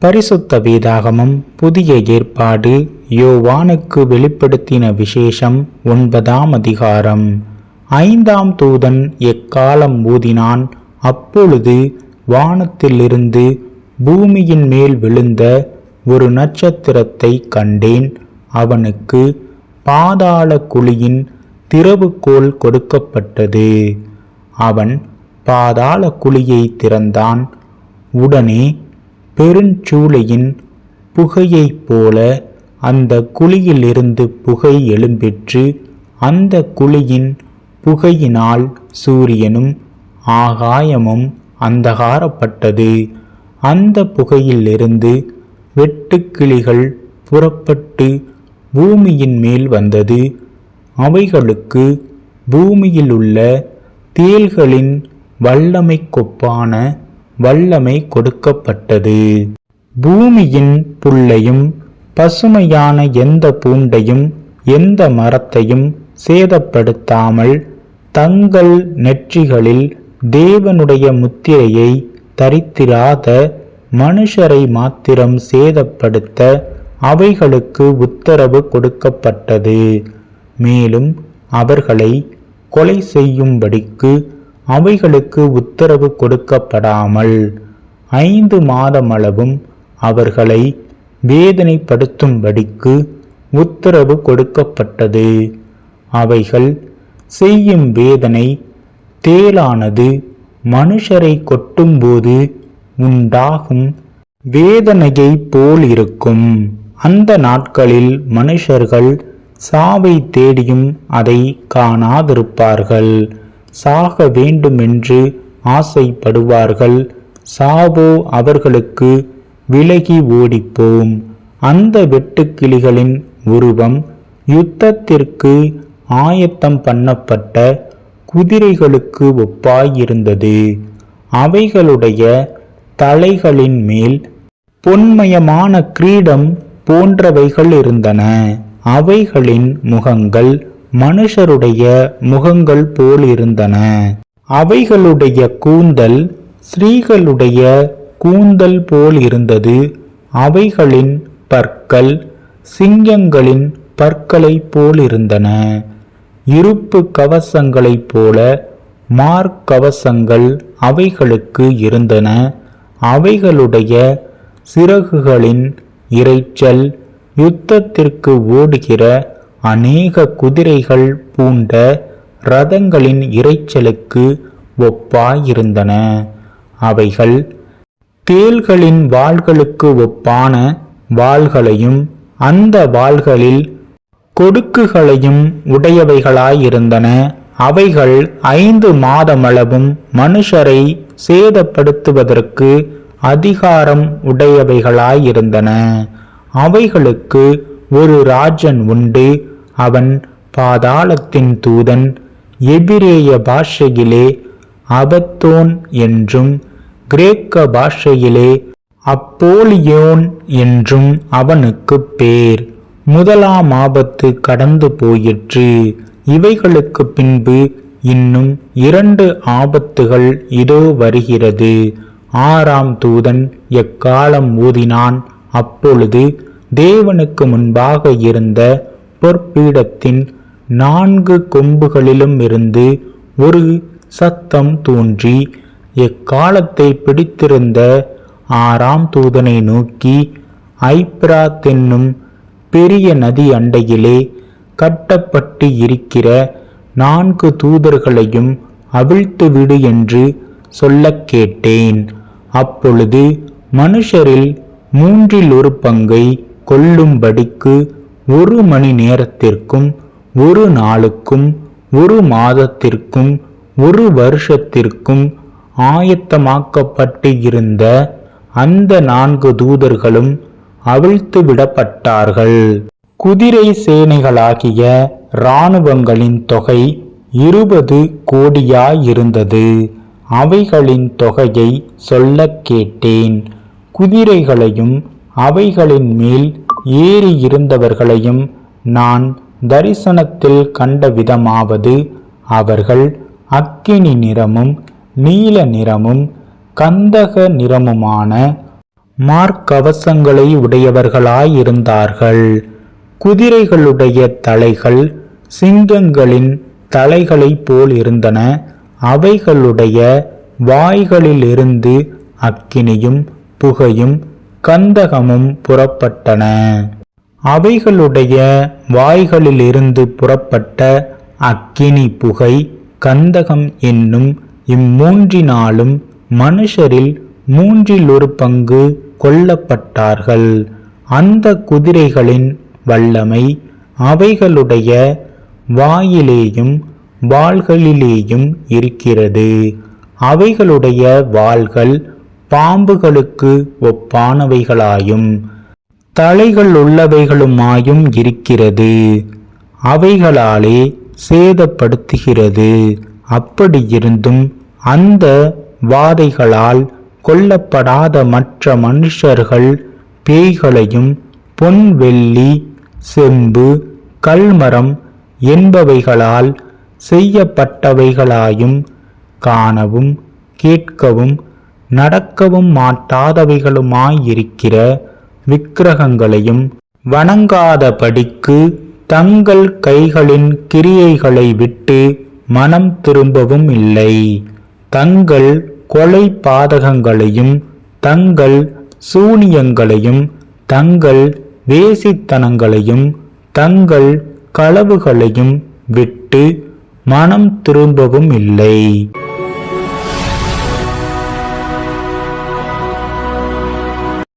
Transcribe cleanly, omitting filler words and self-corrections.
பரிசுத்த வேதாகமம் புதிய ஏற்பாடு யோவானுக்கு வெளிப்படுத்தின விசேஷம் 9ஆம் அதிகாரம். 5ஆம் தூதன் எக்காலம் ஊதினான். அப்பொழுது வானத்திலிருந்து பூமியின் மேல் விழுந்த ஒரு நட்சத்திரத்தை கண்டேன். அவனுக்கு பாதாள குழியின் திறவுகோல் கொடுக்கப்பட்டது. அவன் பாதாள குழியை திறந்தான். உடனே பெருஞ்சூளையின் புகையைப் போல அந்த குழியிலிருந்து புகை எழும்பிற்று. அந்த குழியின் புகையினால் சூரியனும் ஆகாயமும் அந்தகாரப்பட்டது. அந்த புகையிலிருந்து வெட்டுக்கிளிகள் புறப்பட்டு பூமியின் மேல் வந்தது. அவைகளுக்கு பூமியில் உள்ள தேள்களின் வல்லமைக்கொப்பான வல்லமை கொடுக்கப்பட்டது. பூமியின் புல்லையும் பசுமையான எந்த பூண்டையும் எந்த மரத்தையும் சேதப்படுத்தாமல் தங்கள் நெற்றிகளில் தேவனுடைய முத்திரையை தரித்திராத மனுஷரை மாத்திரம் சேதப்படுத்த அவைகளுக்கு உத்தரவு கொடுக்கப்பட்டது. மேலும் அவர்களை கொலை செய்யும்படிக்கு அவைகளுக்கு உத்தரவு கொடுக்கப்படாமல் 5 மாதமளவும் அவர்களை வேதனைப்படுத்தும்படிக்கு உத்தரவு கொடுக்கப்பட்டது. அவைகள் செய்யும் வேதனை தேளானது மனுஷரை கொட்டும்போது உண்டாகும் வேதனையை போல் இருக்கும். அந்த நாட்களில் மனுஷர்கள் சாவை தேடியும் அதை காணாதிருப்பார்கள். சாக வேண்டுமென்று ஆசைப்படுவார்கள். சாவோ அவர்களுக்கு விலகி ஓடிப்போம். அந்த வெட்டுக்கிளிகளின் உருவம் யுத்தத்திற்கு ஆயத்தம் பண்ணப்பட்ட குதிரைகளுக்கு ஒப்பாயிருந்தது. அவைகளுடைய தலைகளின் மேல் பொன்மயமான கிரீடம் போன்றவைகள் இருந்தன. அவைகளின் முகங்கள் மனுஷருடைய முகங்கள் போலிருந்தன. அவைகளுடைய கூந்தல் ஸ்திரீகளுடைய கூந்தல் போல் இருந்தது. அவைகளின் பற்கள் சிங்கங்களின் பற்களை போலிருந்தன. இருப்பு கவசங்களைப் போல மார்க்கவசங்கள் அவைகளுக்கு இருந்தன. அவைகளுடைய சிறகுகளின் இரைச்சல் யுத்தத்திற்கு ஓடுகிற அநேக குதிரைகள் பூண்ட இரதங்களின் இரைச்சலுக்கு ஒப்பாயிருந்தன. அவைகள் தேள்களின் வாள்களுக்கு ஒப்பான வாள்களையும் அந்த வாள்களில் கொடுக்குகளையும் உடையவைகளாயிருந்தன. அவைகள் 5 மாதமளவும் மனுஷரை சேதப்படுத்துவதற்கு அதிகாரம் உடையவைகளாயிருந்தன. அவைகளுக்கு ஒரு ராஜன் உண்டு. அவன் பாதாளத்தின் தூதன். எபிரேய பாஷையிலே அபத்தோன் என்றும் கிரேக்க பாஷையிலே அப்போலியோன் என்றும் அவனுக்கு பேர். 1ஆம் ஆபத்து கடந்து போயிற்று. இவைகளுக்கு பின்பு இன்னும் 2 ஆபத்துகள் இதோ வருகிறது. 6ஆம் தூதன் எக்காலம் ஊதினான். அப்பொழுது தேவனுக்கு முன்பாக இருந்த பொற்பீடத்தின் 4 கொம்புகளிலும் இருந்து ஒரு சத்தம் தோன்றி எக்காலத்தை பிடித்திருந்த 6ஆம் தூதனை நோக்கி, ஐப்ராத் என்னும் பெரிய நதி அண்டையிலே கட்டப்பட்டு இருக்கிற 4 தூதர்களையும் அவிழ்த்துவிடு என்று சொல்லக் கேட்டேன். அப்பொழுது மனுஷரில் 1/3 பங்கை கொல்லும்படிக்கு 1 மணி நேரத்திற்கும் 1 நாளுக்கும் 1 மாதத்திற்கும் 1 வருஷத்திற்கும் ஆயத்தமாக்கப்பட்டு இருந்த அந்த 4 தூதர்களும் அவிழ்த்து விடப்பட்டார்கள். குதிரை சேனைகளாகிய இராணுவங்களின் தொகை 20 கோடியாயிருந்தது. அவைகளின் தொகையை சொல்லக் கேட்டேன். குதிரைகளையும் அவைகளின் மேல் ஏறி இருந்தவர்களையும் நான் தரிசனத்தில் கண்ட விதமாவது, அவர்கள் அக்கினி நிறமும் நீல நிறமும் கந்தக நிறமுமான மார்க்கவசங்களை உடையவர்களாயிருந்தார்கள். குதிரைகளுடைய தலைகள் சிங்கங்களின் தலைகளைப் போல் இருந்தன. அவைகளுடைய வாய்களிலிருந்து அக்கினியும் புகையும் கந்தகமும் புறப்பட்டன. அவைகளுடைய வாய்களிலிருந்து புறப்பட்ட அக்கினி, புகை, கந்தகம் என்னும் இம்மூன்றினாலும் மனுஷரில் 1/3 கொல்லப்பட்டார்கள். அந்த குதிரைகளின் வல்லமை அவைகளுடைய வாயிலேயும் வாள்களிலேயும் இருக்கிறது. அவைகளுடைய வாள்கள் பாம்புகளுக்கு ஒப்பானவைகளாயும் தலைகள் உள்ளவைகளுமாயும் இருக்கிறது. அவைகளாலே சேதப்படுத்துகிறது. அப்படியிருந்தும் அந்த வாதைகளால் கொல்லப்படாத மற்ற மனுஷர்கள் பேய்களையும் பொன், வெள்ளி, செம்பு, கல்மரம் என்பவைகளால் செய்யப்பட்டவைகளாயும் காணவும் கேட்கவும் நடக்கவும் மாட்டாதவைகளுமாயிருக்கிற விக்கிரகங்களையும் வணங்காதபடிக்கு தங்கள் கைகளின் கிரியைகளை விட்டு மனம் திரும்பவும் இல்லை. தங்கள் கொலை பாதகங்களையும் தங்கள் சூனியங்களையும் தங்கள் வேசித்தனங்களையும் தங்கள் களவுகளையும் விட்டு மனம் திரும்பவும் இல்லை.